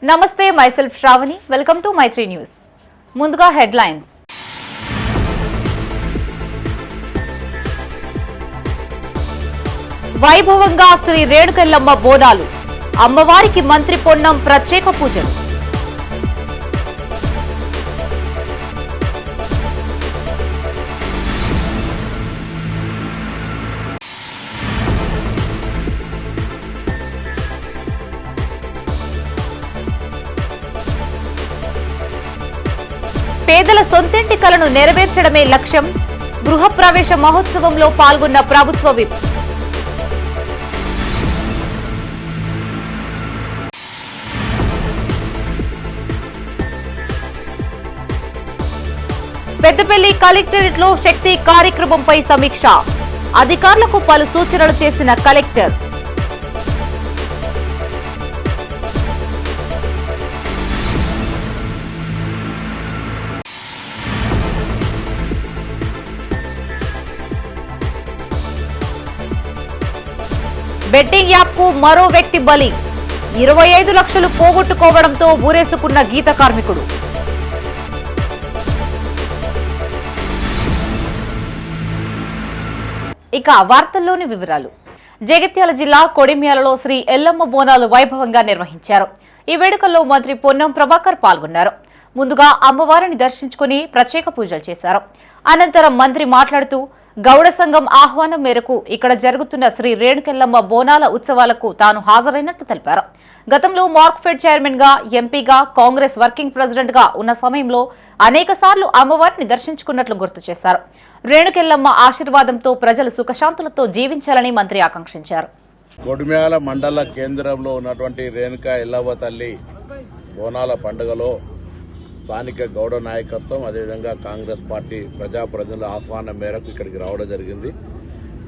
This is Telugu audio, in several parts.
నమస్తే, myself Shravani. Welcome to Maitri news. ముందుగా హెడ్లైన్స్. వైభవంగా శ్రీ రేణుకెల్లమ్మ బోనాలు. అమ్మవారికి మంత్రి పొన్నం ప్రత్యేక పూజలు. పేదల సొంతింటి కలను నెరవేర్చడమే లక్ష్యం. గృహప్రవేశ మహోత్సవంలో పాల్గొన్న ప్రభుత్వ విప్. పెద్దపల్లి కలెక్టరేట్లో శక్తి కార్యక్రమంపై సమీక్ష. అధికారులకు పలు సూచనలు చేసిన కలెక్టర్. బెట్టింగ్ యాప్ కు మరో వ్యక్తి బలి. 25 లక్షలు పోగొట్టుకోవడంతో ఊరేసుకున్న గీత కార్మికుడు. ఇక వార్తల్లోని వివరాలు. జగిత్యాల జిల్లా కొడిమ్యాలలో శ్రీ ఎల్లమ్మ బోనాలు వైభవంగా నిర్వహించారు. ఈ వేడుకల్లో మంత్రి పొన్నం ప్రభాకర్ పాల్గొన్నారు. ముందుగా అమ్మవారిని దర్శించుకుని ప్రత్యేక పూజలు చేశారు. అనంతరం మంత్రి మాట్లాడుతూ గౌడ సంఘం ఆహ్వానం మేరకు ఇక్కడ జరుగుతున్న శ్రీ రేణుకెల్లమ్మ బోనాల ఉత్సవాలకు తాను హాజరైనట్లు తెలిపారు. గతంలో మార్క్ఫెడ్ చైర్మన్ గా, ఎంపీగా, కాంగ్రెస్ వర్కింగ్ ప్రెసిడెంట్ గా ఉన్న సమయంలో అనేక సార్లు అమ్మవారిని దర్శించుకున్నట్లు గుర్తు చేశారు. రేణుకెల్లమ్మ ఆశీర్వాదంతో ప్రజలు సుఖశాంతులతో జీవించాలని మంత్రి ఆకాంక్షించారు. కొడిమ్యాల మండల కేంద్రంలో ఉన్నటువంటి రేణుకా ఎల్లవ్వ తల్లి బోనాల పండుగలో స్థానిక గౌడ నాయకత్వం, అదేవిధంగా కాంగ్రెస్ పార్టీ ప్రజాప్రతినిధుల ఆహ్వానం మేరకు ఇక్కడికి రావడం జరిగింది.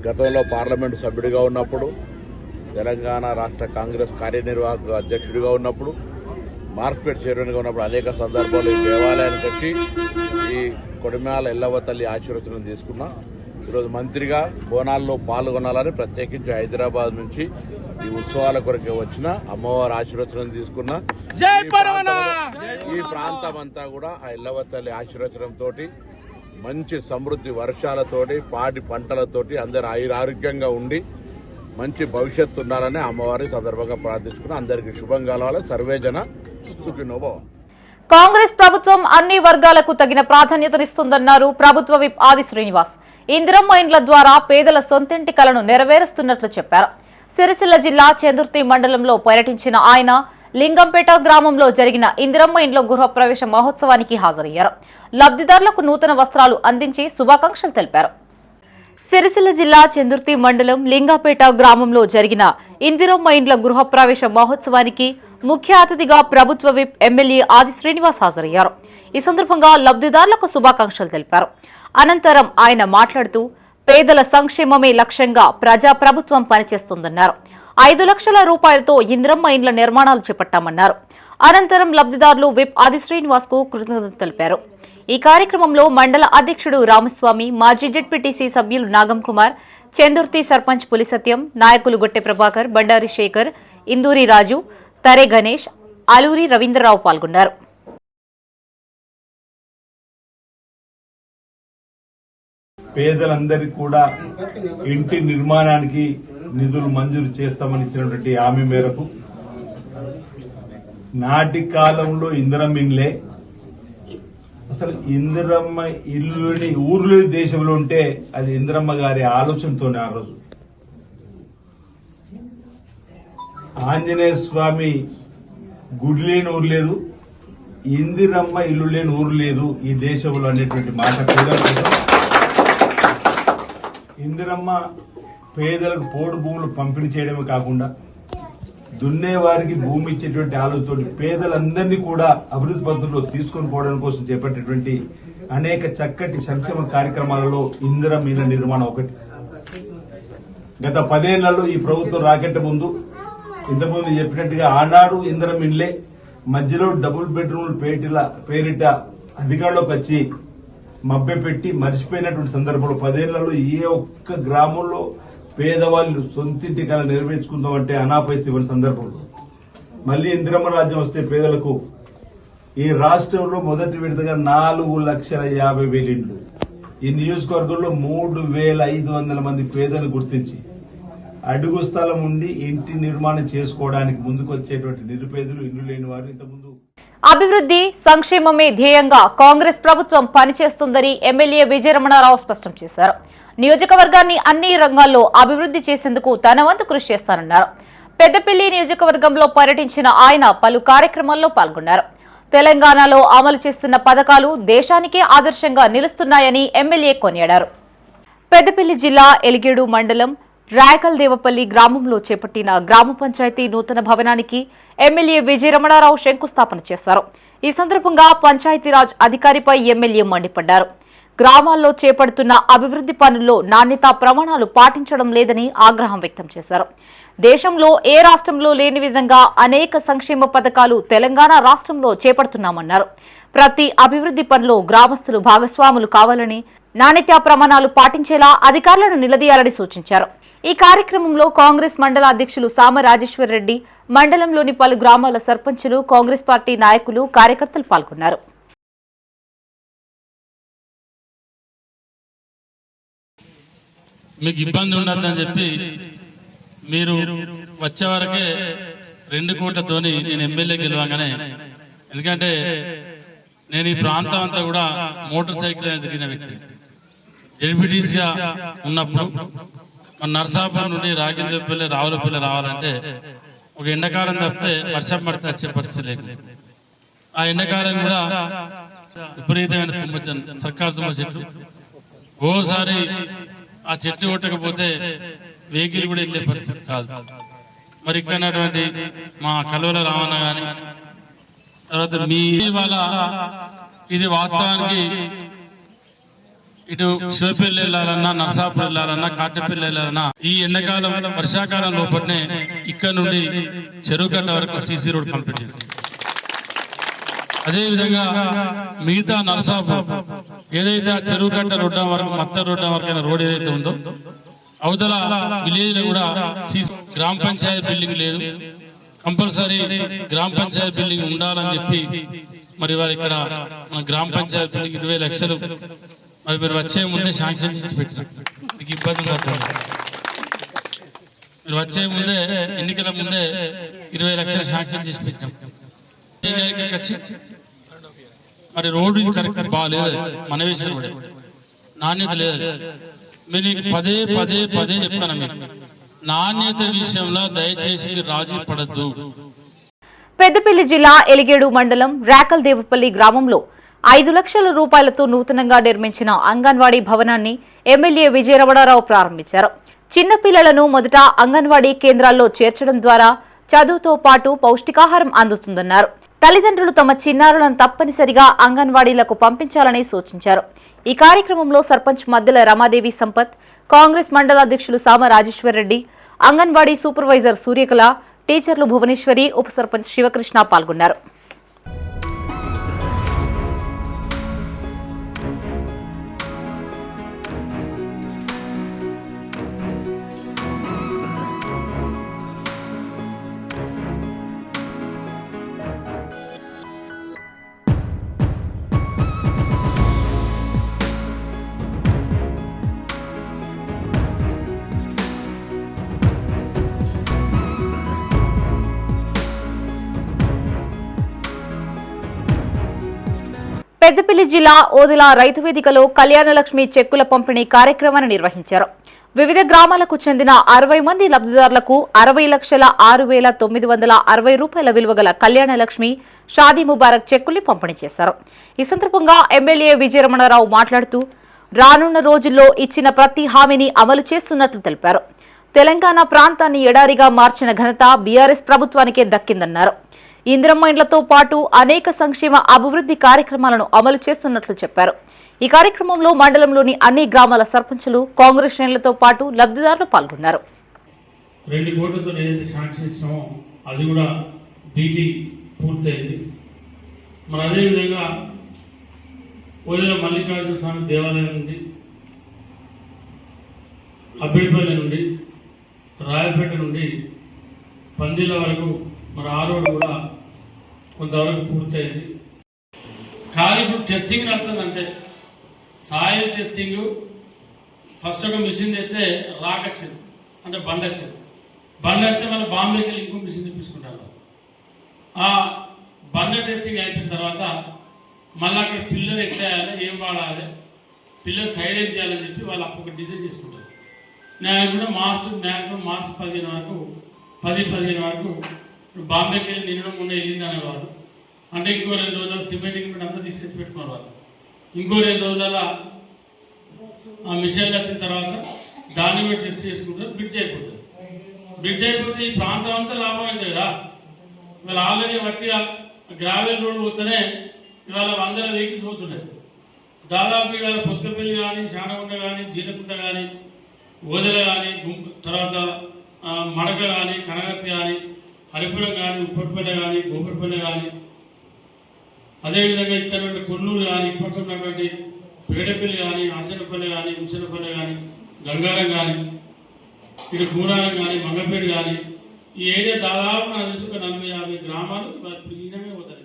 గతంలో పార్లమెంటు సభ్యుడిగా ఉన్నప్పుడు, తెలంగాణ రాష్ట్ర కాంగ్రెస్ కార్యనిర్వాహక అధ్యక్షుడిగా ఉన్నప్పుడు, మార్కెట్ చైర్మన్గా ఉన్నప్పుడు అనేక సందర్భాలు ఈ దేవాలయానికి వచ్చి ఈ కొడిమ్యాల ఎల్లవ్వ తల్లి ఆశీర్వచనం తీసుకున్నా. ఈరోజు మంత్రిగా బోనాల్లో పాల్గొనాలని ప్రత్యేకించి హైదరాబాద్ నుంచి ఈ ఉత్సవాల కొరకే వచ్చిన అమ్మవారి ఆశీర్వచనం తీసుకున్నా. ఈ ప్రాంతం అంతా కూడా ఆ ఎల్లవ్వ తల్లి ఆశీర్వచనంతో మంచి సమృద్ధి వర్షాలతోటి, పాడి పంటలతోటి అందరు ఆరోగ్యంగా ఉండి మంచి భవిష్యత్తు ఉండాలని అమ్మవారి సందర్భంగా ప్రార్థించుకుని అందరికీ శుభం కలవాలి. సర్వేజన సుఖినో భవ. కాంగ్రెస్ ప్రభుత్వం అన్ని వర్గాలకు తగిన ప్రాధాన్యతనిస్తుందన్నారు ప్రభుత్వ విప్ ఆది శ్రీనివాస్. ఇందిరమ్మ ఇండ్ల ద్వారా పేదల సొంతింటి కలను నెరవేరుస్తున్నట్లు చెప్పారు. సిరిసిల్ల జిల్లా చెందుర్తి మండలంలో పర్యటించిన ఆయన లింగంపేట గ్రామంలో జరిగిన ఇందిరమ్మ ఇండ్ల గృహప్రవేశ మహోత్సవానికి హాజరయ్యారు. లబ్ధిదారులకు నూతన వస్త్రాలు అందించి శుభాకాంక్షలు తెలిపారు. సిరిసిల్ల జిల్లా చెందుర్తి మండలం లింగంపేట గ్రామంలో జరిగిన ఇందిరమ్మ ఇండ్ల గృహప్రవేశ మహోత్సవానికి ముఖ్య అతిథిగా ప్రభుత్వ విప్ ఎమ్మెల్యే ఆది శ్రీనివాస్ హాజరయ్యారు. ఈ సందర్భంగా లబ్ధిదారులకు శుభాకాంక్షలు తెలిపారు. అనంతరం ఆయన మాట్లాడుతూ పేదల సంక్షేమమే లక్ష్యంగా ప్రజా ప్రభుత్వం పనిచేస్తుందన్నారు. 5 లక్షల రూపాయలతో ఇందిరమ్మ ఇండ్ల నిర్మాణాలు చేపట్టామన్నారు. అనంతరం లబ్ధిదారులు విప్ ఆది శ్రీనివాస్ కు కృతజ్ఞతలు తెలిపారు. ఈ కార్యక్రమంలో మండల అధ్యక్షుడు రామస్వామి, మాజీ జెడ్పీటీసీ సభ్యులు నాగం కుమార్, చెందుర్తి సర్పంచ్ పులిసత్యం, నాయకులు గొట్టె ప్రభాకర్, బండారి శేఖర్, ఇందూరి రాజు, తరే గణేష్, అలూరి రవీంద్రరావు పాల్గొన్నారు. పేదలందరికీ కూడా ఇంటి నిర్మాణానికి నిధులు మంజూరు చేస్తామని ఇచ్చినటువంటి హామీ మేరకు నాటి కాలంలో ఇందిరమ్మ ఇండ్లే, అసలు ఇందిరమ్మ ఇల్లుని ఊర్లో దేశంలో ఉంటే అది ఇందిరమ్మ గారి ఆలోచనతోనే. ఆ రోజు ఆంజనేయ స్వామి గుడి లేని ఊరు లేదు, ఇందిరమ్మ ఇల్లు లేని ఊరు లేదు ఈ దేశంలో అనేటువంటి మాట పేదల. ఇందిరమ్మ పేదలకు పోడు భూములు పంపిణీ చేయడమే కాకుండా దున్నేవారికి భూమి ఇచ్చేటువంటి ఆలోచనతో పేదలందరినీ కూడా అభివృద్ధి పద్ధతిలో తీసుకొని పోవడం కోసం చేపట్టేటువంటి అనేక చక్కటి సంక్షేమ కార్యక్రమాలలో ఇందిరమ్మ ఇళ్ల నిర్మాణం ఒకటి. గత 10 ఏళ్లలో ఈ ప్రభుత్వం రాకెట్ ముందు ఇంతకుముందు చెప్పినట్టుగా ఆనాడు ఇందిరమ్మ ఇండ్లే, మధ్యలో డబుల్ బెడ్రూమ్లు పేరిట అధికారంలోకి వచ్చి మభ్యపెట్టి మర్చిపోయినటువంటి సందర్భంలో 10 ఏళ్లలో ఏ ఒక్క గ్రామంలో పేదవాళ్ళు సొంతింటి కల నెరవేర్చుకుందామంటే అనాపైసి ఇవ్వని సందర్భంలో మళ్ళీ ఇందిరమ్మ రాజ్యం వస్తే పేదలకు ఈ రాష్ట్రంలో మొదటి విడతగా 4,50,000 ఇండ్లు, ఈ నియోజకవర్గంలో 3,500 మంది పేదలు గుర్తించి అడుగు స్థలం ఉండి ఇంటి నిర్మాణం చేసుకోవడానికి ముందుకు వచ్చేటువంటి నిరుపేదలు, ఇల్లు లేని వారు ఇంతకుముందు అభివృద్ధి సంక్షేమమే ధ్యేయంగా కాంగ్రెస్ ప్రభుత్వం పనిచేస్తుందని ఎమ్మెల్యే విజయరమణారావు స్పష్టం చేశారు. నియోజకవర్గాన్ని అన్ని రంగాల్లో అభివృద్ధి చేసేందుకు తన వంతు కృషి చేస్తానన్నారు. పెద్దపల్లి నియోజకవర్గంలో పర్యటించిన ఆయన పలు కార్యక్రమాల్లో పాల్గొన్నారు. తెలంగాణలో అమలు చేస్తున్న పథకాలు దేశానికే ఆదర్శంగా నిలుస్తున్నాయని ఎమ్మెల్యే కొనియాడారు. పెద్దపల్లి జిల్లా ఎలిగేడు మండలం రాయకల్దేవపల్లి గ్రామంలో చేపట్టిన గ్రామ పంచాయతీ నూతన భవనానికి ఎమ్మెల్యే విజయరమణారావు శంకుస్థాపన చేశారు. ఈ సందర్భంగా పంచాయతీరాజ్ అధికారిపై ఎమ్మెల్యే మండిపడ్డారు. గ్రామాల్లో చేపడుతున్న అభివృద్ధి పనుల్లో నాణ్యతా ప్రమాణాలు పాటించడం లేదని ఆగ్రహం వ్యక్తం చేశారు. దేశంలో ఏ రాష్ట్రంలో లేని విధంగా అనేక సంక్షేమ పథకాలు తెలంగాణ రాష్ట్రంలో చేపడుతున్నామన్నారు. ప్రతి అభివృద్ధి పనిలో గ్రామస్తులు భాగస్వాములు కావాలని, నాణ్యతా ప్రమాణాలు పాటించేలా అధికారులను నిలదీయాలని సూచించారు. ఈ కార్యక్రమంలో కాంగ్రెస్ మండల అధ్యక్షులు సామ రాజేశ్వర్ రెడ్డి, మండలంలోని పలు గ్రామాల సర్పంచులు, కాంగ్రెస్ పార్టీ నాయకులు, కార్యకర్తలు పాల్గొన్నారు. మీకు ఇబ్బంది ఉండద్దని చెప్పి మీరు వచ్చే వరకే 2 కోట్లతోని నేను ఎమ్మెల్యే గెలవగానే, ఎందుకంటే నేను ఈ ప్రాంతం అంతా కూడా మోటార్ సైకిల్ తిరిగిన వ్యక్తి. ఎల్పిటీసీగా ఉన్నప్పుడు మన నర్సాపురం నుండి రాగిరిపల్లి రావులపల్లి రావాలంటే ఒక ఎండాకాలం తప్పితే వర్షం పడితే వచ్చే పరిస్థితి లేదు. ఆ ఎండాకాలం కూడా విపరీతమైన సర్కారు తుమ్మ చెట్లు, ఓసారి ఆ చెట్లు కొట్టకపోతే వెహికల్ కూడా వెళ్ళే పరిస్థితి కాదు. మరి ఇక్కడ మా కలువల రావణ గాని, తర్వాత మీ వాళ్ళ ఇది వాస్తవానికి ఇటు శివపల్లి వెళ్ళాలన్నా, నర్సాపురం వెళ్ళాలన్నా, కాటపల్లి వెళ్ళాలన్నా ఈ ఎండాకాలం వర్షాకాలం లోపలనే ఇక్కడ నుండి చెరువుగడ్డ వరకు సీసీ రోడ్ కంప్లీట్ చేస్తుంది. అదేవిధంగా మిగతా నర్సాపురం ఏదైతే ఆ చెరువుగడ్డ రోడ్డు వరకు, మత్త రోడ్డు వరకు రోడ్ ఏదైతే ఉందో అవతల విలేజ్ లో కూడా గ్రామ పంచాయతీ బిల్డింగ్ లేదు. కంపల్సరీ గ్రామ పంచాయతీ బిల్డింగ్ ఉండాలని చెప్పి మరి వారు ఇక్కడ మన గ్రామ పంచాయతీ బిల్డింగ్ 20 లక్షలు మరి మీరు వచ్చే ముందే శాంక్షన్ చేసి పెట్టిన, మీకు ఇబ్బంది పడుతుంది. మీరు వచ్చే ముందే, ఎన్నికల ముందే 20 లక్షలు శాంక్షన్ చేసి పెట్టినాం. మరి రోడ్డు కరెక్ట్ బాగాలేదు, మన విషయం కూడా నాణ్యత లేదు. మీరు పదే పదే పదే చెప్తాను, మీకు నాణ్యత విషయంలో దయచేసి మీరు రాజీ పడద్దు. పెద్దపల్లి జిల్లా ఎలిగేడు మండలం రాకల్దేవపల్లి గ్రామంలో 5 లక్షల రూపాయలతో నూతనంగా నిర్మించిన అంగన్వాడీ భవనాన్ని ఎమ్మెల్యే విజయరమణారావు ప్రారంభించారు. చిన్నపిల్లలను మొదట అంగన్వాడీ కేంద్రాల్లో చేర్చడం ద్వారా చదువుతో పాటు పౌష్టికాహారం అందుతుందన్నారు. తల్లిదండ్రులు తమ చిన్నారులను తప్పనిసరిగా అంగన్వాడీలకు పంపించాలని సూచించారు. ఈ కార్యక్రమంలో సర్పంచ్ మద్దెల రమాదేవి సంపత్, కాంగ్రెస్ మండల అధ్యక్షులు సామ రాజేశ్వర్ రెడ్డి, అంగన్వాడీ సూపర్వైజర్ సూర్యకళ, టీచర్లు భువనేశ్వరి, ఉప సర్పంచ్ శివకృష్ణ పాల్గొన్నారు. పెద్దపల్లి జిల్లా ఓదెల రైతు వేదికలో కళ్యాణలక్ష్మి చెక్కుల పంపిణీ కార్యక్రమాన్ని నిర్వహించారు. వివిధ గ్రామాలకు చెందిన 60 మంది లబ్ధిదారులకు 60,06,960 రూపాయల విలువ గల కళ్యాణలక్ష్మి షాదీ ముబారక్ చెక్కుల్ని పంపిణీ చేశారు. ఈ సందర్భంగా ఎమ్మెల్యే విజయరమణారావు మాట్లాడుతూ రానున్న రోజుల్లో ఇచ్చిన ప్రతి హామీని అమలు చేస్తున్నట్లు తెలిపారు. తెలంగాణ ప్రాంతాన్ని ఎడారిగా మార్చిన ఘనత బీఆర్ఎస్ ప్రభుత్వానికే దక్కిందన్నారు. ఇందిరమ్మ ఇండ్లతో పాటు అనేక సంక్షేమ అభివృద్ధి కార్యక్రమాలను అమలు చేస్తున్నట్లు చెప్పారు. ఈ కార్యక్రమంలో మండలంలోని అన్ని గ్రామాల సర్పంచులు, కాంగ్రెస్ శ్రేణులతో పాటు లబ్ధిదారులు పాల్గొన్నారు. 2 కోట్లతో ఏదైతే శాంక్షన్ ఇచ్చినామో అది కూడా డీటీ పూర్తయింది. మరి అదేవిధంగా ఓదెల మల్లికార్జున స్వామి దేవాలయం నుండి, అబ్బిడిపల్లి నుండి, రాయపేట నుండి పందిల వరకు మరి ఆ రోడ్ కూడా కొంతవరకు పూర్తయింది. కానీ ఇప్పుడు టెస్టింగ్ నడుతుంది. అంటే సాయిల్ టెస్టింగ్ ఫస్ట్ ఒక మిషన్ అయితే రాకొచ్చింది, అంటే బండ్ వచ్చింది. బండ్ అయితే మళ్ళీ బాంబేకి వెళ్ళి ఇంకో మిషన్ తెప్పించుకుంటారు. ఆ బండ టెస్టింగ్ అయిపోయిన తర్వాత మళ్ళీ అక్కడ పిల్లలు ఎట్లా వేయాలి, ఏం వాడాలి, పిల్లలు సైడ్ ఏం చేయాలని చెప్పి వాళ్ళు అప్పుడు డిజైన్ చేసుకుంటారు. నేను కూడా మార్చి 15 వరకు 10-15 వరకు బాంబేకి వెళ్ళి నిన్న మొన్న వెళ్ళింది అనేవారు. అంటే ఇంకో 2 రోజులు సిమెంట్ గిమెంట్ అంతా తీసుకొచ్చి పెట్టుకునేవారు. ఇంకో 2 రోజుల ఆ మిషన్లు వచ్చిన తర్వాత దాన్ని కూడా టెస్ట్ చేసుకుంటారు. బ్రిడ్జ్ అయిపోతుంది. బ్రిడ్జ్ అయిపోతే ఈ ప్రాంతం అంతా లాభం అయింది కదా. ఇవాళ ఆల్రెడీ వట్టిగా గ్రావెల్ రోడ్ పోతేనే ఇవాళ 100 వెహికల్స్ పోతున్నాయి. దాదాపు ఇవాళ పొత్తుకపల్లి కానీ, శానగుంట కానీ, జీనకుంట కానీ, ఓదెల కానీ, తర్వాత మడక కానీ, కనగర్తి కానీ, హరిపురం కానీ, ఉప్పటిపల్లె కానీ, గోపురపల్లె కానీ, అదేవిధంగా ఇక్కడ కొన్నూరు కానీ, ఇప్పటి ఉన్నటువంటి పేడపల్లి కానీ, ఆచనపల్లి కానీ, ముసనపల్లి కానీ, గంగారం కానీ, ఇటు గూడారం కానీ, మంగపేట కానీ, ఈ ఏరియా దాదాపు నాకు తెలిసి ఒక 40-50 గ్రామాలు క్లీన్గా పోతాయి.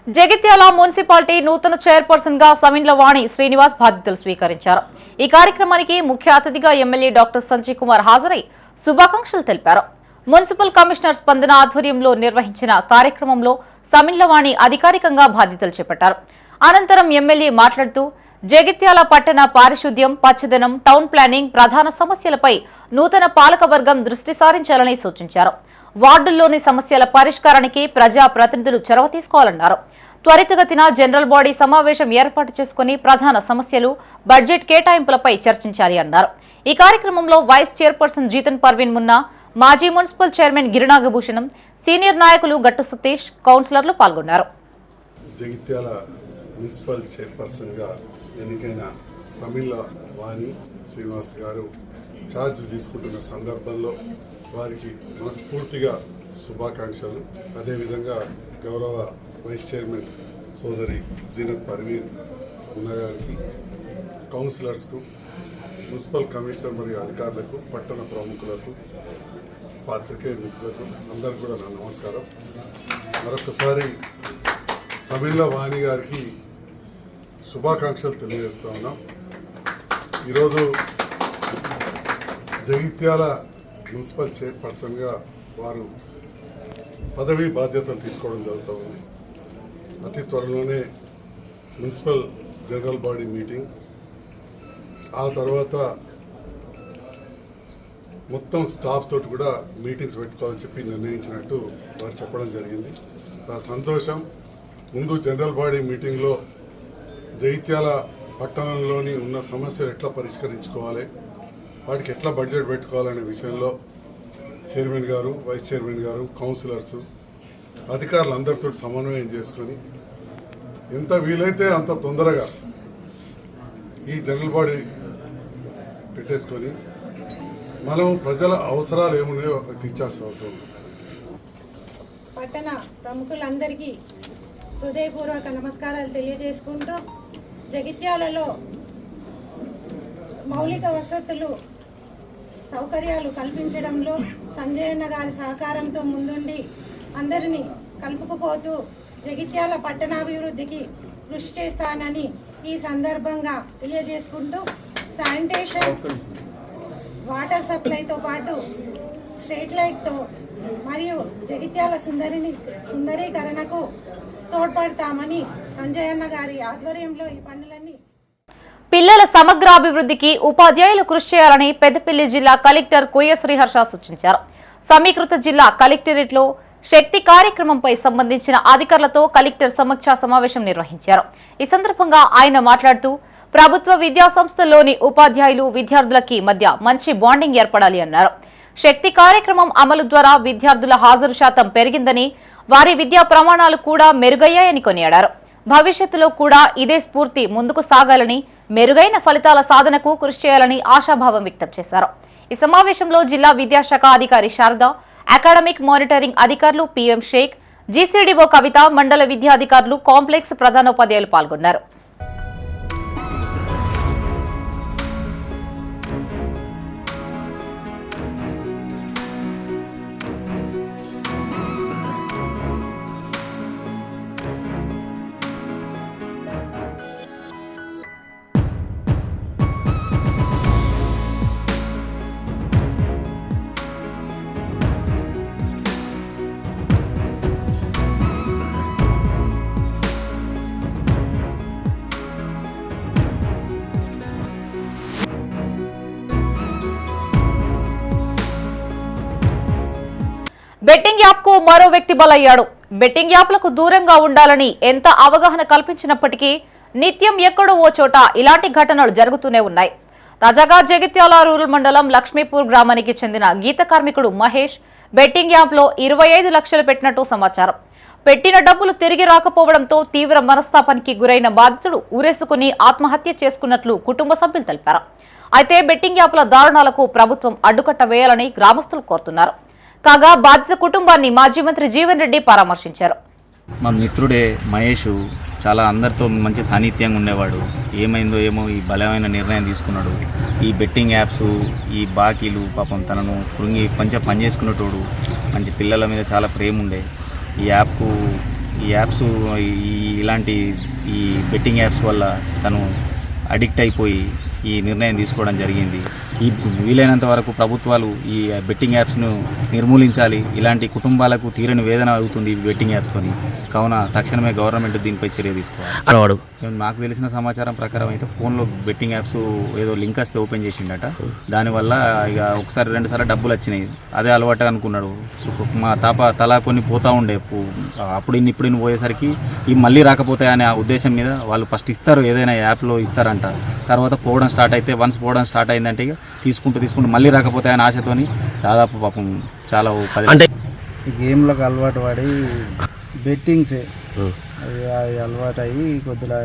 జగిత్యాల మున్సిపాలిటీ నూతన చైర్పర్సన్ గా సమిండ్లవాణి శ్రీనివాస్ బాధ్యతలు స్వీకరించారు. ఈ కార్యక్రమానికి ముఖ్య అతిథిగా ఎమ్మెల్యే డాక్టర్ సంజయ్ కుమార్ హాజరై శుభాకాంక్షలు తెలిపారు. మున్సిపల్ కమిషనర్ స్పందన ఆధ్వర్యంలో నిర్వహించిన కార్యక్రమంలో సమిండ్లవాణి అధికారికంగా బాధ్యతలు చేపట్టారు. అనంతరం ఎమ్మెల్యే మాట్లాడుతూ జగిత్యాల పట్టణ పారిశుద్ధ్యం, పచ్చదనం, టౌన్ ప్లానింగ్ ప్రధాన సమస్యలపై నూతన పాలకవర్గం దృష్టి సారించాలని సూచించారు. వార్డుల్లోని సమస్యల పరిష్కారానికి ప్రజా ప్రతినిధులు చొరవ తీసుకోవాలన్నారు. త్వరితగతిన జనరల్ బాడీ సమావేశం ఏర్పాటు చేసుకుని ప్రధాన సమస్యలు, బడ్జెట్ కేటాయింపులపై చర్చించాలి అన్నారు. ఈ కార్యక్రమంలో వైస్ చైర్పర్సన్ జీతన్ పర్వీన్ మున్నా, మాజీ మున్సిపల్ చైర్మన్ గిరినాగభూషణం, సీనియర్ నాయకులు గట్టు సతీష్, కౌన్సిలర్లు పాల్గొన్నారు. జగిత్యాల మున్సిపల్ చైర్పర్సన్గా ఎన్నికైన సమిండ్లవాణి శ్రీనివాస్ గారు ఛార్జ్ తీసుకుంటున్న సందర్భంలో వారికి మనస్ఫూర్తిగా శుభాకాంక్షలు. అదేవిధంగా గౌరవ వైస్ చైర్మన్ సోదరి జీనత్ పర్వీన్ ఉన్నగారికి, కౌన్సిలర్స్కు, మున్సిపల్ కమిషనర్ మరియు అధికారులకు, పట్టణ ప్రముఖులకు, పాత్రికేయ మిత్రులకు అందరికీ కూడా నా నమస్కారం. మరొకసారి సమిండ్లవాణి గారికి శుభాకాంక్షలు తెలియజేస్తా ఉన్నాం. ఈరోజు జగిత్యాల మున్సిపల్ చైర్పర్సన్గా వారు పదవీ బాధ్యతలు తీసుకోవడం జరుగుతూ ఉంది. అతి త్వరలోనే మున్సిపల్ జనరల్ బాడీ మీటింగ్, ఆ తర్వాత మొత్తం స్టాఫ్ తోటి కూడా మీటింగ్స్ పెట్టుకోవాలని చెప్పి నిర్ణయించినట్టు వారు చెప్పడం జరిగింది. ఆ సంతోషం. ముందు జనరల్ బాడీ మీటింగ్లో జగిత్యాల పట్టణంలోని ఉన్న సమస్యలు ఎట్లా పరిష్కరించుకోవాలి, వాటికి ఎట్లా బడ్జెట్ పెట్టుకోవాలనే విషయంలో చైర్మన్ గారు, వైస్ చైర్మన్ గారు, కౌన్సిలర్స్, అధికారులందరితో సమన్వయం చేసుకొని ఎంత వీలైతే అంత తొందరగా ఈ జనరల్ బాడీ పెట్టేసుకొని మనం ప్రజల అవసరాలు ఏమున్నాయో తీర్చాల్సిన అవసరం ఉంది. పట్టణ ప్రముఖులందరికీ హృదయపూర్వక నమస్కారాలు తెలియజేసుకుంటూ, జగిత్యాలలో మౌలిక వసతులు, సౌకర్యాలు కల్పించడంలో సంజయన్న గారి సహకారంతో ముందుండి అందరినీ కలుపుకుపోతూ జగిత్యాల పట్టణాభివృద్ధికి కృషి చేస్తానని ఈ సందర్భంగా తెలియజేసుకుంటూ, శానిటేషన్, వాటర్ సప్లైతో పాటు స్ట్రీట్ లైట్తో మరియు జగిత్యాల సుందరీకరణకు తోడ్పడతామని సంజయన్న గారి ఆధ్వర్యంలో ఈ పనులన్నీ. పిల్లల సమగ్రాభివృద్ధికి ఉపాధ్యాయులు కృషి చేయాలని పెద్దపల్లి జిల్లా కలెక్టర్ కొయ్య శ్రీహర్ష సూచించారు. సమీకృత జిల్లా కలెక్టరేట్లో శక్తి కార్యక్రమంపై సంబంధించిన అధికారులతో కలెక్టర్ సమీక్షా సమావేశం నిర్వహించారు. ఈ సందర్భంగా ఆయన మాట్లాడుతూ ప్రభుత్వ విద్యా సంస్థల్లోని ఉపాధ్యాయులు, విద్యార్థులకి మధ్య మంచి బాండింగ్ ఏర్పడాలి అన్నారు. శక్తి కార్యక్రమం అమలు ద్వారా విద్యార్థుల హాజరు శాతం పెరిగిందని, వారి విద్యా ప్రమాణాలు కూడా మెరుగయ్యాయని కొనియాడారు. భవిష్యత్తులో కూడా ఇదే స్ఫూర్తి ముందుకు సాగాలని, మెరుగైన ఫలితాల సాధనకు కృషి చేయాలని ఆశాభావం వ్యక్తం చేశారు. ఈ సమావేశంలో జిల్లా విద్యాశాఖ అధికారి శారద, అకాడమిక్ మానిటరింగ్ అధికారులు పిఎం షేక్, జీసీడీఓ కవిత, మండల విద్యాధికారులు, కాంప్లెక్స్ ప్రధానోపాధ్యాయులు పాల్గొన్నారు. యాప్ కు మరో వ్యక్తి బలయ్యాడు. బెట్టింగ్ యాప్లకు దూరంగా ఉండాలని ఎంత అవగాహన కల్పించినప్పటికీ నిత్యం ఎక్కడో ఓ చోట ఇలాంటి ఘటనలు జరుగుతూనే ఉన్నాయి. తాజాగా జగిత్యాల రూరల్ మండలం లక్ష్మీపూర్ గ్రామానికి చెందిన గీత కార్మికుడు మహేష్ బెట్టింగ్ యాప్ లో 25 లక్షలు పెట్టినట్టు సమాచారం. పెట్టిన డబ్బులు తిరిగి రాకపోవడంతో తీవ్ర మనస్తాపానికి గురైన బాధితుడు ఊరేసుకుని ఆత్మహత్య చేసుకున్నట్లు కుటుంబ సభ్యులు తెలిపారు. అయితే బెట్టింగ్ యాప్ల దారుణాలకు ప్రభుత్వం అడ్డుకట్ట వేయాలని గ్రామస్తులు కోరుతున్నారు. కాగా బాధిత కుటుంబాన్ని మాజీ మంత్రి జీవన్ రెడ్డి పరామర్శించారు. మా మిత్రుడే మహేష్ చాలా అందరితో మంచి సాన్నిధ్యంగా ఉండేవాడు. ఏమైందో ఏమో ఈ బలమైన నిర్ణయం తీసుకున్నాడు. ఈ బెట్టింగ్ యాప్స్, ఈ బాకీలు పాపం తనను కృంగి కొంచెం పని చేసుకునేటోడు. మంచి పిల్లల మీద చాలా ప్రేమ ఉండే. ఈ యాప్స్ ఇలాంటి ఈ బెట్టింగ్ యాప్స్ వల్ల తను అడిక్ట్ అయిపోయి ఈ నిర్ణయం తీసుకోవడం జరిగింది. ఈ వీలైనంత వరకు ప్రభుత్వాలు ఈ బెట్టింగ్ యాప్స్ను నిర్మూలించాలి. ఇలాంటి కుటుంబాలకు తీరని వేదన అవుతుంది ఈ బెట్టింగ్ యాప్స్తోని. కావున తక్షణమే గవర్నమెంట్ దీనిపై చర్య తీసుకోవాలి. నాకు తెలిసిన సమాచారం ప్రకారం అయితే ఫోన్లో బెట్టింగ్ యాప్స్ ఏదో లింక్ వస్తే ఓపెన్ చేసిండట. దానివల్ల ఇక ఒకసారి 2 సార్లు డబ్బులు వచ్చినాయి. అదే అలవాటు అనుకున్నాడు. మా తలా కొన్ని పోతూ ఉండే. అప్పుడు ఇప్పుడు పోయేసరికి ఈ మళ్ళీ రాకపోతాయనే ఉద్దేశం మీద వాళ్ళు ఫస్ట్ ఇస్తారు, ఏదైనా యాప్లో ఇస్తారంట. తర్వాత పోవడం స్టార్ట్ అయితే వన్స్ పోవడం స్టార్ట్ అయిందంటే ఇక తీసుకుంటూ మళ్ళీ రాకపోతాయని ఆశతోని దాదాపు పాపం చాలా అంటే గేమ్లకు అలవాటు పడి బెట్టింగ్స్ అలవాటు అయ్యి కొద్దిగా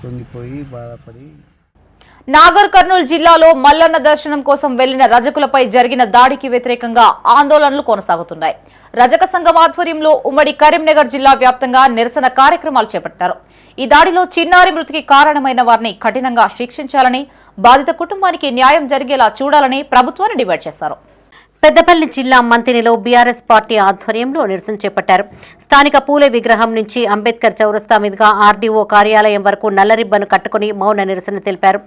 పొంగిపోయి బాధపడి. నాగర్ కర్నూలు జిల్లాలో మల్లన్న దర్శనం కోసం వెళ్లిన రజకులపై జరిగిన దాడికి వ్యతిరేకంగా ఆందోళనలు కొనసాగుతున్నాయి. రజక సంఘం ఆధ్వర్యంలో ఉమ్మడి కరీంనగర్ జిల్లా వ్యాప్తంగా నిరసన కార్యక్రమాలు చేపట్టారు. ఈ దాడిలో చిన్నారి మృతికి కారణమైన వారిని కఠినంగా శిక్షించాలని, బాధిత కుటుంబానికి న్యాయం జరిగేలా చూడాలని ప్రభుత్వాన్ని డిమాండ్ చేశారు. పెద్దపల్లి జిల్లా మంతినిలో బీఆర్ఎస్ పార్టీ ఆధ్వర్యంలో నిరసన చేపట్టారు. స్థానిక పూలే విగ్రహం నుంచి అంబేద్కర్ చౌరస్తా మీదుగా ఆర్డీఓ కార్యాలయం వరకు నల్ల రిబ్బను కట్టుకుని మౌన నిరసన తెలిపారు.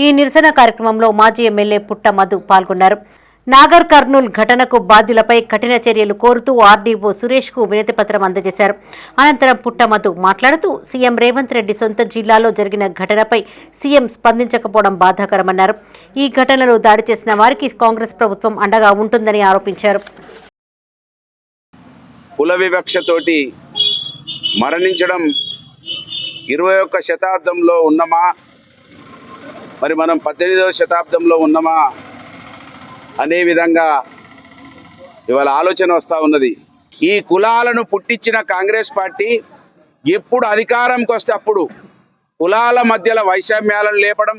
ఈ నిరసన కార్యక్రమంలో మాజీ ఎమ్మెల్యే పుట్ట మధు పాల్గొన్నారు. నాగర్ కర్నూల్ ఘటనకు బాధ్యులపై కఠిన చర్యలు కోరుతూ ఆర్డీఓ సురేష్ కు వినతి పత్రం అందజేశారు. అనంతరం పుట్ట మధు మాట్లాడుతూ సీఎం రేవంత్ రెడ్డి సొంత జిల్లాలో జరిగిన ఘటనపై సీఎం స్పందించకపోవడం బాధాకరమన్నారు. ఈ ఘటనలో దాడి చేసిన వారికి కాంగ్రెస్ ప్రభుత్వం అండగా ఉంటుందని ఆరోపించారు. కుల వివక్షతోటి మరణించడం 21వ శతాబ్దంలో ఉన్నమా, మరి మనం 18వ శతాబ్దంలో ఉన్నమా అనే విధంగా ఇవాళ ఆలోచన వస్తూ ఉన్నది. ఈ కులాలను పుట్టించిన కాంగ్రెస్ పార్టీ ఎప్పుడు అధికారంకి వస్తే అప్పుడు కులాల మధ్యలో వైషమ్యాలను లేపడం,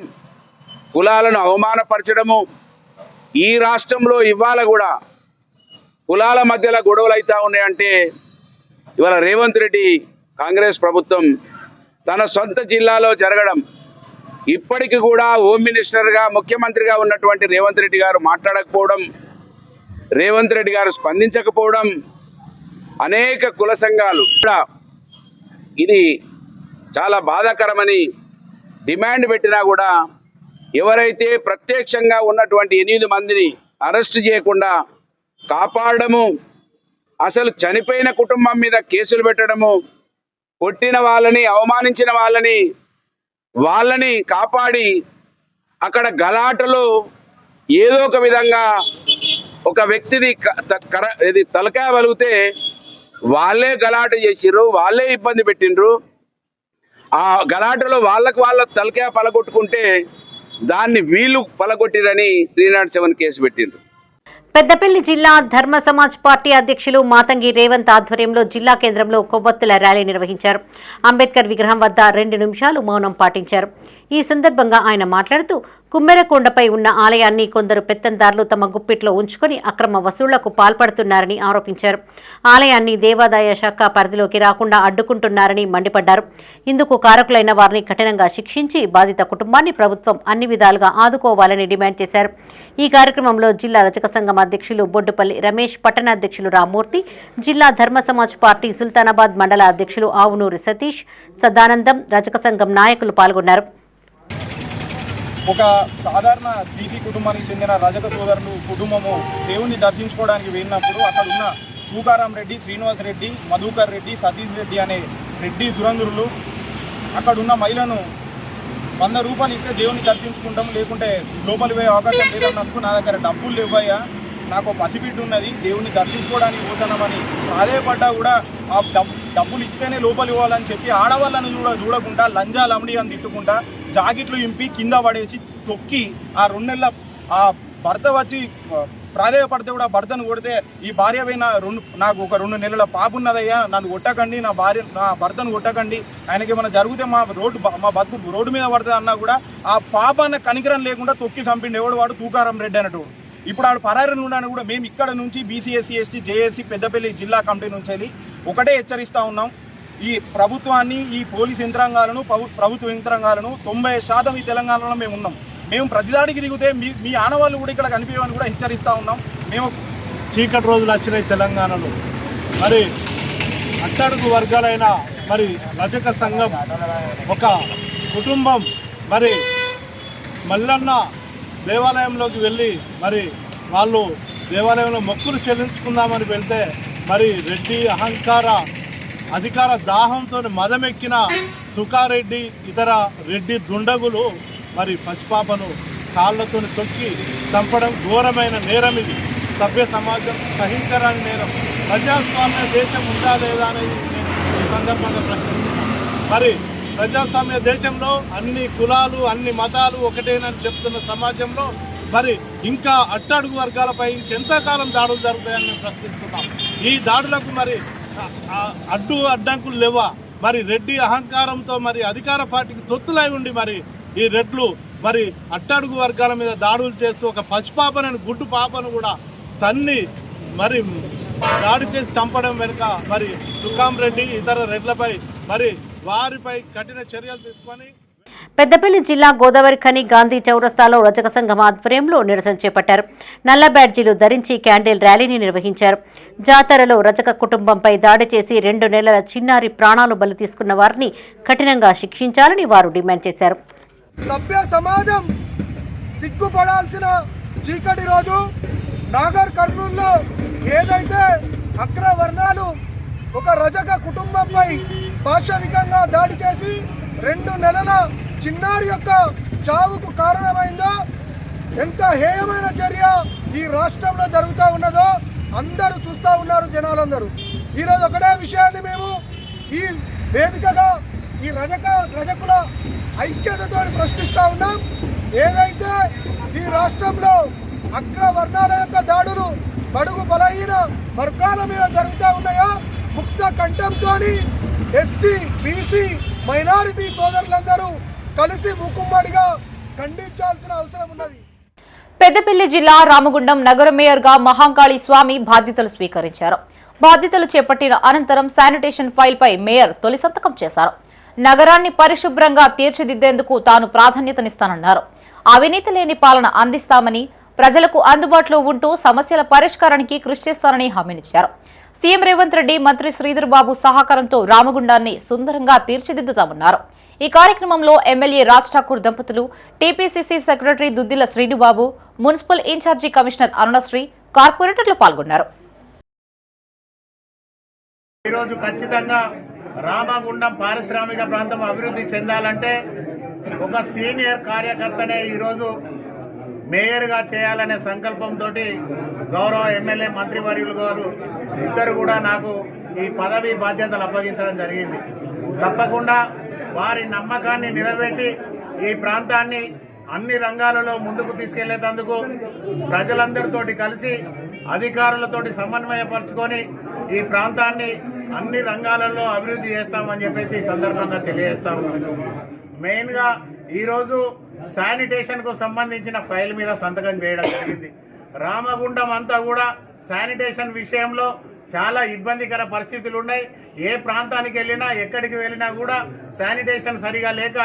కులాలను అవమానపరచడము. ఈ రాష్ట్రంలో ఇవాళ కూడా కులాల మధ్యలో గొడవలు అవుతూ ఉన్నాయంటే ఇవాళ రేవంత్ రెడ్డి కాంగ్రెస్ ప్రభుత్వం తన సొంత జిల్లాలో జరగడం, ఇప్పటికి కూడా హోమ్ మినిస్టర్గా ముఖ్యమంత్రిగా ఉన్నటువంటి రేవంత్ రెడ్డి గారు మాట్లాడకపోవడం, రేవంత్ రెడ్డి గారు స్పందించకపోవడం, అనేక కుల సంఘాలు కూడా ఇది చాలా బాధాకరమని డిమాండ్ పెట్టినా కూడా ఎవరైతే ప్రత్యక్షంగా ఉన్నటువంటి 8 మందిని అరెస్ట్ చేయకుండా కాపాడము, అసలు చనిపోయిన కుటుంబం మీద కేసులు పెట్టడము, కొట్టిన వాళ్ళని అవమానించిన వాళ్ళని కాపాడి అక్కడ గలాటలో ఏదో ఒక విధంగా ఒక వ్యక్తిది తలకాయ వలిగితే వాళ్ళే గలాట చేసిర్రు, వాళ్ళే ఇబ్బంది పెట్టిండ్రు. ఆ గలాటలో వాళ్ళ తలకాయ పలగొట్టుకుంటే దాన్ని వీళ్ళు పలగొట్టిరని 307 కేసు పెట్టిండ్రు. పెద్దపల్లి జిల్లా ధర్మ సమాజ్ పార్టీ అధ్యక్షులు మాతంగి రేవంత్ ఆధ్వర్యంలో జిల్లా కేంద్రంలో కొవ్వొత్తుల ర్యాలీ నిర్వహించారు. అంబేద్కర్ విగ్రహం వద్ద 2 నిమిషాలు మౌనం పాటించారు. ఈ సందర్భంగా ఆయన మాట్లాడుతూ కుమ్మెరకొండపై ఉన్న ఆలయాన్ని కొందరు పెత్తందారులు తమ గుప్పిట్లో ఉంచుకొని అక్రమ వసూళ్లకు పాల్పడుతున్నారని ఆరోపించారు. ఆలయాన్ని దేవాదాయ శాఖ పరిధిలోకి రాకుండా అడ్డుకుంటున్నారని మండిపడ్డారు. ఇందుకు కారకులైన వారిని కఠినంగా శిక్షించి బాధిత కుటుంబాన్ని ప్రభుత్వం అన్ని విధాలుగా ఆదుకోవాలని డిమాండ్ చేశారు. ఈ కార్యక్రమంలో జిల్లా రజక సంఘం అధ్యక్షులు బొడ్డుపల్లి రమేష్, పట్టణాధ్యక్షులు రామ్మూర్తి, జిల్లా ధర్మ సమాజ్ పార్టీ సుల్తానాబాద్ మండల అధ్యక్షులు ఆవునూరి సతీష్, సదానందం, రజక సంఘం నాయకులు పాల్గొన్నారు. ఒక సాధారణ బీసీ కుటుంబానికి చెందిన రజక సోదరులు కుటుంబము దేవుణ్ణి దర్శించుకోవడానికి వెళ్ళినప్పుడు అక్కడ ఉన్న తూకారాం రెడ్డి, శ్రీనివాస్ రెడ్డి, మధుకర్ రెడ్డి, సతీష్ రెడ్డి అనే రెడ్డి దురంధరులు అక్కడ ఉన్న మహిళను 100 రూపాయలు ఇస్తే దేవుని దర్శించుకుంటాం, లేకుంటే లోపలి పోయే అవకాశం లేదన్నందుకు నా దగ్గర డబ్బులు లేవయ్యా, నాకు పసిబిడ్డ ఉన్నది, దేవుని దర్శించుకోవడానికి పోతున్నామని ప్రాధేయపడ్డా కూడా ఆ డబ్బులు ఇస్తేనే లోపలి ఇవ్వాలని చెప్పి ఆడవాళ్ళని చూడకుండా లంజాలు అమ్మిడి అని తిట్టుకుంటా జాకెట్లు ఇంపి కింద పడేసి తొక్కి ఆ 2 నెలల ఆ భర్త వచ్చి ప్రాధేయపడితే కూడా భర్తను కొడితే ఈ భార్య పైన నాకు ఒక 2 నెలల పాప ఉన్నదయ్యా, నన్ను కొట్టకండి, నా భర్తను కొట్టకండి, ఆయనకి ఏమైనా జరిగితే మా బతుకు రోడ్డు మీద పడుతుంది అన్నా కూడా ఆ పాప అన్న కనికరం లేకుండా తొక్కి చంపిండు. ఎవడు వాడు తూకారం రెడ్డి అన్నట్టు. ఇప్పుడు ఆడు పరారి ఉండడానికి కూడా మేము ఇక్కడ నుంచి బీసీ ఎస్సీ జేఏసీ పెద్దపల్లి జిల్లా కమిటీ నుంచి వెళ్ళి ఒకటే హెచ్చరిస్తూ ఉన్నాం. ఈ ప్రభుత్వాన్ని, ఈ పోలీస్ యంత్రాంగాలను, ప్రభుత్వ యంత్రాంగాలను 90% ఈ తెలంగాణలో మేము ఉన్నాం. మేము ప్రతిదాడికి దిగితే మీ ఆనవాళ్ళు కూడా ఇక్కడ కనిపించమని కూడా హెచ్చరిస్తూ ఉన్నాం. మేము చీకటి రోజులు వచ్చినాయి తెలంగాణలో. మరి అట్టడుగు వర్గాలైన మరి రజక సంఘం ఒక కుటుంబం మరి మల్లన్న దేవాలయంలోకి వెళ్ళి మరి వాళ్ళు దేవాలయంలో మొక్కులు చెల్లించుకుందామని వెళ్తే మరి రెడ్డి అధికార దాహంతో మదమెక్కిన తుకారెడ్డి ఇతర రెడ్డి దుండగులు మరి పసిపాపను కాళ్ళతో తొక్కి చంపడం ఘోరమైన నేరం. ఇది సభ్య సమాజం సహించరాని నేరం. ప్రజాస్వామ్య దేశం ఉందా లేదా అనేది నేను ఈ సందర్భంగా ప్రశ్నిస్తున్నాను. మరి ప్రజాస్వామ్య దేశంలో అన్ని కులాలు అన్ని మతాలు ఒకటేనని చెప్తున్న సమాజంలో మరి ఇంకా అట్టడుగు వర్గాలపై ఇంకెంతకాలం దాడులు జరుగుతాయని మేము ప్రశ్నిస్తున్నాం. ఈ దాడులకు మరి అడ్డంకులు లేవా? మరి రెడ్డి అహంకారంతో మరి అధికార పార్టీకి తొత్తులై ఉండి మరి ఈ రెడ్లు మరి అట్టడుగు వర్గాల మీద దాడులు చేస్తూ ఒక పసిపాపనని గుడ్డు పాపను కూడా తన్ని మరి దాడి చేసి చంపడం వెనుక మరి తుకాం రెడ్డి ఇతర రెడ్లపై మరి వారిపై కఠిన చర్యలు తీసుకొని పెద్దపల్లి జిల్లా గోదావరిఖని గాంధీ చౌరస్తాలో రజక సంఘం ఆధ్వర్యంలో నిరసన చేపట్టారు. నల్ల బ్యాడ్జీలు ధరించి క్యాండిల్ ర్యాలీని నిర్వహించారు. జాతరలో రజక కుటుంబంపై దాడి చేసి 2 నెలల చిన్నారి ప్రాణాలు బలి తీసుకున్న వారిని కఠినంగా శిక్షించాలని వారు డిమాండ్ చేశారు. సభ్య సమాజం సిగ్గుపడాల్సిన చీకటి రోజు. నాగర్ కర్నూల్లో ఏదైతే అగ్రవర్ణాలు ఒక రజక కుటుంబంపై పాశవికంగా దాడి చేసి 2 నెలల చిన్నారి యొక్క చావుకు కారణమైందో, ఎంత హేయమైన చర్య ఈ రాష్ట్రంలో జరుగుతూ ఉన్నదో అందరూ చూస్తూ ఉన్నారు జనాలందరూ. ఈరోజు ఒకటే విషయాన్ని మేము ఈ వేదికగా ఈ రజకుల ఐక్యతతో ప్రశ్నిస్తూ ఉన్నాం. ఏదైతే ఈ రాష్ట్రంలో అగ్రవర్ణాల యొక్క దాడులు బడుగు బలహీన వర్గాల మీద జరుగుతూ ఉన్నాయో ముక్త కంఠంతో ఎస్సీ బీసీ మైనారిటీ సోదరులందరూ కలిసి మూకుమ్మడిగా ఖండించాల్సిన అవసరం ఉన్నది. పెద్దపల్లి జిల్లా రామగుండం నగర మేయర్గా మహాంకాళి స్వామి బాధ్యతలు స్వీకరించారు. బాధ్యతలు చేపట్టిన అనంతరం శానిటేషన్ ఫైల్పై మేయర్ తొలి సంతకం చేశారు. నగరాన్ని పరిశుభ్రంగా తీర్చిదిద్దేందుకు తాను ప్రాధాన్యతనిస్తానన్నారు. అవినీతి లేని పాలన అందిస్తామని, ప్రజలకు అందుబాటులో ఉంటూ సమస్యల పరిష్కారానికి కృషి చేస్తానని హామీనిచ్చారు. సీఎం రేవంత్ రెడ్డి, మంత్రి శ్రీధర్ బాబు సహకారంతో రామగుండాన్ని సుందరంగా తీర్చిదిద్దుతామన్నారు. ఈ కార్యక్రమంలో ఎమ్మెల్యే రాజ్ ఠాకూర్ దంపతులు, TPCC secretary Duddila Srinubabu, municipal in-charge commissioner Arunasri, కార్పొరేటర్లు పాల్గొన్నారు. ఈరోజు ఖచ్చితంగా రామగుండం పారిశ్రామిక ప్రాంతం అభివృద్ధి చెందాలంటే ఒక సీనియర్ కార్యకర్తనే ఈరోజు మేయర్గా చేయాలనే సంకల్పంతో గౌరవ ఎమ్మెల్యే మంత్రివర్యులు గారు ఇద్దరు కూడా నాకు ఈ పదవి బాధ్యతలు అప్పగించడం జరిగింది. తప్పకుండా వారి నమ్మకాన్ని నిలబెట్టి ఈ ప్రాంతాన్ని అన్ని రంగాలలో ముందుకు తీసుకెళ్లేందుకు ప్రజలందరితోటి కలిసి అధికారులతోటి సమన్వయపరుచుకొని ఈ ప్రాంతాన్ని అన్ని రంగాలలో అభివృద్ధి చేస్తామని చెప్పేసి ఈ సందర్భంగా తెలియజేస్తా ఉన్నాను. మెయిన్గా ఈరోజు శానిటేషన్కు సంబంధించిన ఫైల్ మీద సంతకం చేయడం జరిగింది. రామగుండం అంతా కూడా శానిటేషన్ విషయంలో చాలా ఇబ్బందికర పరిస్థితులు ఉన్నాయి. ఏ ప్రాంతానికి వెళ్ళినా ఎక్కడికి వెళ్ళినా కూడా శానిటేషన్ సరిగా లేక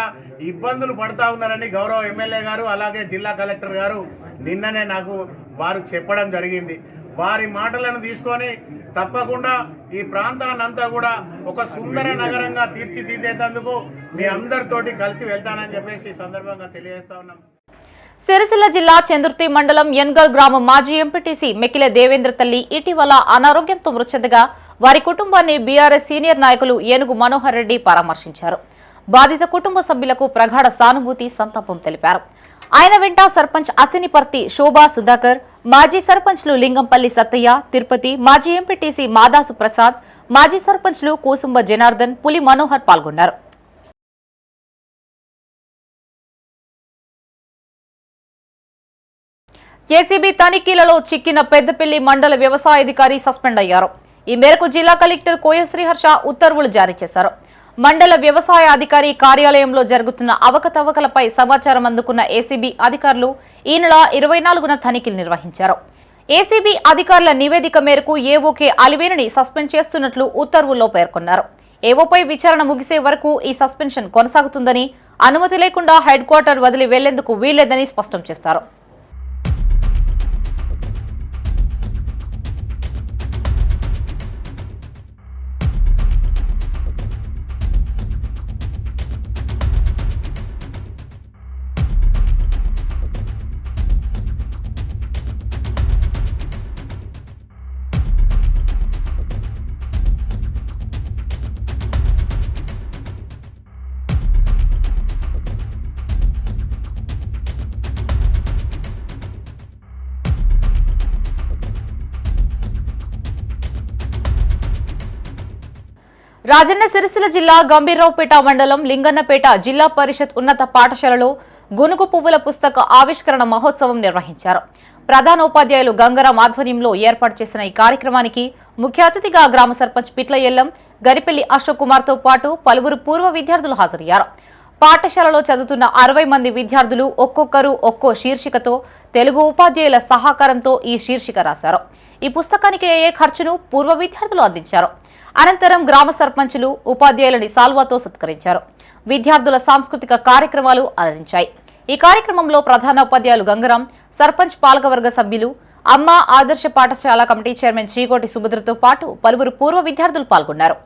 ఇబ్బందులు పడతా ఉన్నారని గౌరవ ఎమ్మెల్యే గారు అలాగే జిల్లా కలెక్టర్ గారు నిన్ననే నాకు వారు చెప్పడం జరిగింది. వారి మాటలను తీసుకొని తప్పకుండా ఈ ప్రాంతాన్నంతా కూడా ఒక సుందర నగరంగా తీర్చిదిద్దేందుకు మీ అందరితోటి కలిసి వెళ్తానని చెప్పేసి ఈ సందర్భంగా తెలియజేస్తా ఉన్నాం. సిరిసిల్ల జిల్లా చందుర్తి మండలం యన్గల్ గ్రామం మాజీ ఎంపీటీసీ మెకిల దేవేంద్ర తల్లి ఇటీవల అనారోగ్యంతో మృతి చెందగా వారి కుటుంబాన్ని బీఆర్ఎస్ సీనియర్ నాయకులు ఏనుగు మనోహర్ రెడ్డి పరామర్శించారు. బాధిత కుటుంబ సభ్యులకు ప్రగాఢ సానుభూతి, సంతాపం తెలిపారు. ఆయన వెంట సర్పంచ్ అసినిపర్తి శోభా సుధాకర్, మాజీ సర్పంచ్లు లింగంపల్లి సత్తయ్య, తిరుపతి, మాజీ ఎంపీటీసీ మాదాసు ప్రసాద్, మాజీ సర్పంచ్లు కూసుంబ జనార్దన్, పులి మనోహర్ పాల్గొన్నారు. ఏసీబీ తనిఖీలలో చిక్కిన పెద్దపల్లి మండల వ్యవసాయాధికారి సస్పెండ్ అయ్యారు. ఈ మేరకు జిల్లా కలెక్టర్ కోయ శ్రీహర్ష ఉత్తర్వులు జారీ చేశారు. మండల వ్యవసాయ అధికారి కార్యాలయంలో జరుగుతున్న అవకతవకలపై సమాచారం అందుకున్న ఏసీబీ అధికారులు ఈ నెల 24న తనిఖీలు నిర్వహించారు. ఏసీబీ అధికారుల నివేదిక మేరకు ఏవోకే అలివేనిని సస్పెండ్ చేస్తున్నట్లు ఉత్తర్వుల్లో పేర్కొన్నారు. ఏవోపై విచారణ ముగిసే వరకు ఈ సస్పెన్షన్ కొనసాగుతుందని, అనుమతి లేకుండా హెడ్ క్వార్టర్ వదిలి వెళ్లేందుకు వీల్లేదని స్పష్టం చేశారు. రాజన్న సిరిసిల్ల జిల్లా గంభీరావుపేట మండలం లింగన్నపేట జిల్లా పరిషత్ ఉన్నత పాఠశాలలో గునుగు పువ్వుల పుస్తక ఆవిష్కరణ మహోత్సవం నిర్వహించారు. ప్రధానోపాధ్యాయులు గంగరాం ఆధ్వర్యంలో ఏర్పాటు చేసిన ఈ కార్యక్రమానికి ముఖ్య అతిథిగా గ్రామ సర్పంచ్ పిట్ల ఎల్లం, గరిపెల్లి అశోక్ కుమార్తో పాటు పలువురు పూర్వ విద్యార్థులు హాజరయ్యారు. పాఠశాలలో చదువుతున్న 60 మంది విద్యార్థులు ఒక్కొక్కరు ఒక్కో శీర్షికతో తెలుగు ఉపాధ్యాయుల సహకారంతో ఈ శీర్షిక రాశారు. ఈ పుస్తకానికి అయ్యే ఖర్చును పూర్వ విద్యార్థులు అందించారు. అనంతరం గ్రామ సర్పంచులు ఉపాధ్యాయులని సాల్వాతో సత్కరించారు. విద్యార్థుల సాంస్కృతిక కార్యక్రమాలు అలరించాయి. ఈ కార్యక్రమంలో ప్రధానోపాధ్యాయులు గంగరాం, సర్పంచ్ పాలకవర్గ సభ్యులు, అమ్మ ఆదర్శ పాఠశాల కమిటీ చైర్మన్ చీకోటి సుభద్రతో పాటు పలువురు పూర్వ విద్యార్థులు పాల్గొన్నారు.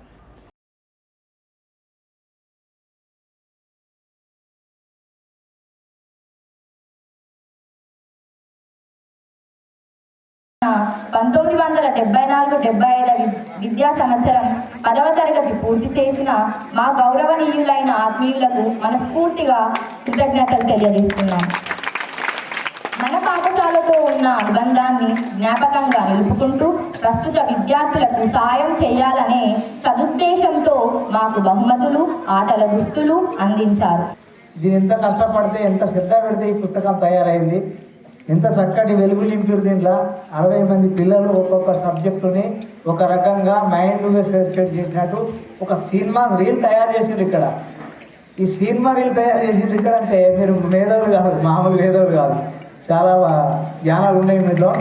ఆ 1974-75 విద్యా సంవత్సరం 10వ తరగతి పూర్తి చేసిన మా గౌరవనీయులైన ఆత్మీయులకు మనస్ఫూర్తిగా కృతజ్ఞతలు తెలియజేస్తున్నాం. మన పాఠశాలతో ఉన్న అనుబంధాన్ని జ్ఞాపకంగా నిలుపుకుంటూ ప్రస్తుత విద్యార్థులకు సహాయం చేయాలనే సదుద్దేశంతో మాకు బహుమతులు, ఆటల దుస్తులు అందించారు. ఇది ఎంత కష్టపడితే, ఎంత శ్రద్ధ పెడితే ఈ పుస్తకం తయారైంది. ఎంత చక్కటి వెలుగు నింపారు. దీంట్లో 60 మంది పిల్లలు ఒక్కొక్క సబ్జెక్టుని ఒక రకంగా మైండ్గా సెట్ చేసినట్టు ఒక సినిమా రీల్ తయారు చేసిండ్రు. ఇక్కడ ఈ సినిమా రీల్ తయారు చేసిండ్రు ఇక్కడ అంటే మీరు మేధావులు కాదు, మామూలు మేధావులు కాదు, చాలా జ్ఞానాలు ఉన్నాయి మీలో.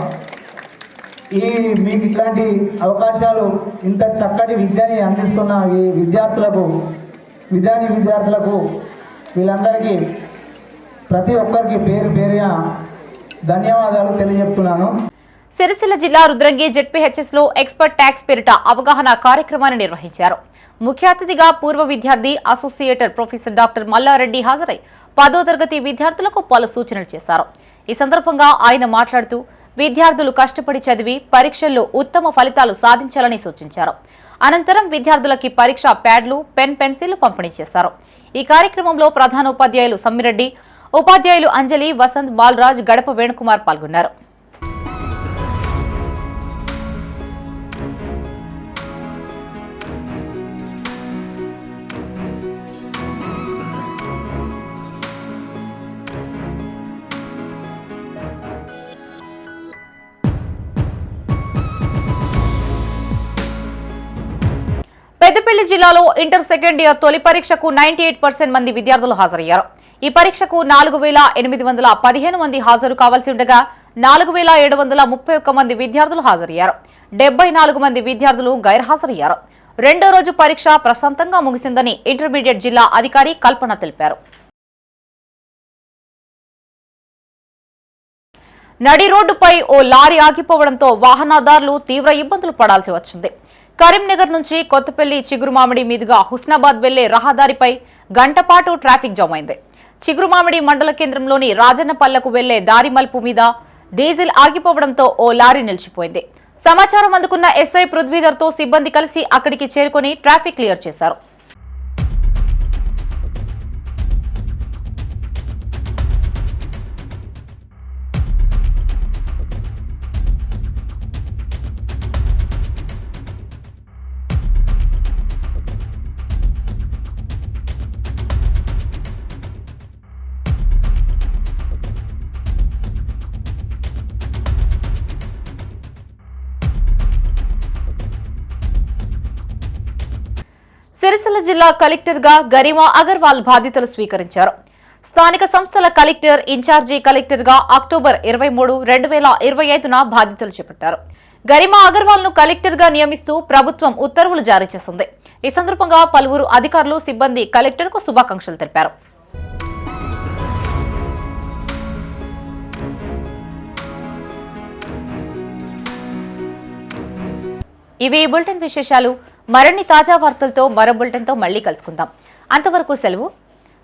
మీకు ఇట్లాంటి అవకాశాలు, ఇంత చక్కటి విద్యని అందిస్తున్న ఈ విద్యార్థులకు వీళ్ళందరికీ ప్రతి ఒక్కరికి పేరు పేరున ధన్యవాదాలు తెలియజెప్తున్నాను. సిరిసిల్ల జిల్లా రుద్రంగి జెడ్పీహెచ్ఎస్ లో ఎక్స్పర్ట్ ట్యాక్స్ పేరిట అవగాహన కార్యక్రమాన్ని నిర్వహించారు. ముఖ్య అతిథిగా పూర్వ విద్యార్థి అసోసియేటర్ ప్రొఫెసర్ డాక్టర్ మల్లారెడ్డి హాజరై 10వ తరగతి విద్యార్థులకు పలు సూచనలు చేశారు. ఈ సందర్భంగా ఆయన మాట్లాడుతూ విద్యార్థులు కష్టపడి చదివి పరీక్షల్లో ఉత్తమ ఫలితాలు సాధించాలని సూచించారు. అనంతరం విద్యార్థులకి పరీక్షా ప్యాడ్లు, పెన్సిళ్లు పంపిణీ చేశారు. ఈ కార్యక్రమంలో ప్రధానోపాధ్యాయులు సమ్మిరెడ్డి, ఉపాధ్యాయులు అంజలి, వసంత్, బాలరాజ్, గడప వేణుకుమార్ పాల్గొన్నారు. పెద్దపల్లి జిల్లాలో ఇంటర్ సెకండ్ ఇయర్ తొలి పరీక్షకు 98% మంది విద్యార్థులు హాజరయ్యారు. ఈ పరీక్షకు 4815 మంది హాజరు కావాల్సి ఉండగా 4731 మంది విద్యార్థులు హాజరయ్యారు. 74 మంది విద్యార్థులు గైర్హాజరయ్యారు. రెండో రోజు పరీక్ష ప్రశాంతంగా ముగిసిందని ఇంటర్మీడియట్ జిల్లా అధికారి కల్పన తెలిపారు. నడి రోడ్డుపై ఓ లారీ ఆగిపోవడంతో వాహనదారులు తీవ్ర ఇబ్బందులు పడాల్సి వచ్చింది. కరీంనగర్ నుంచి కొత్తపల్లి చిగురుమామిడి మీదుగా హుస్నాబాద్ వెళ్లే రహదారిపై గంటపాటు ట్రాఫిక్ జామ్ అయింది. చిగురుమామిడి మండల కేంద్రంలోని రాజన్నపల్లకు వెళ్లే దారి మలుపు మీద డీజిల్ ఆగిపోవడంతో ఓ లారీ నిలిచిపోయింది. సమాచారం అందుకున్న ఎస్ఐ పృథ్వీధర్తో సిబ్బంది కలిసి అక్కడికి చేరుకుని ట్రాఫిక్ క్లియర్ చేశారు. సిరిసిల్ల జిల్లా కలెక్టర్గా గరిమా అగర్వాల్ బాధ్యతలు స్వీకరించారు. స్థానిక సంస్థల కలెక్టర్ ఇన్ఛార్జి కలెక్టర్గా అక్టోబర్ 23, 2025న బాధ్యతలు చేపట్టారు. గరిమా అగర్వాల్ ను కలెక్టర్గా నియమిస్తూ ప్రభుత్వం ఉత్తర్వులు జారీ చేసింది. ఈ సందర్భంగా పలువురు అధికారులు, సిబ్బంది కలెక్టర్కు శుభాకాంక్షలు తెలిపారు. ఇవి బులెటిన్ విశేషాలు. మరిన్ని తాజా వార్తలతో మరో బులెటిన్తో మళ్ళీ కలుసుకుందాం. అంతవరకు సెలవు.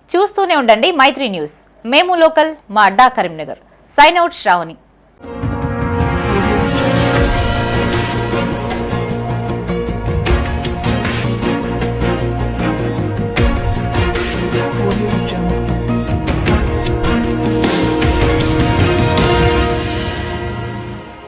చూస్తూనే ఉండండి మైత్రి న్యూస్. మేము లోకల్, మా అడ్డా కరీంనగర్. Sign out Shravani.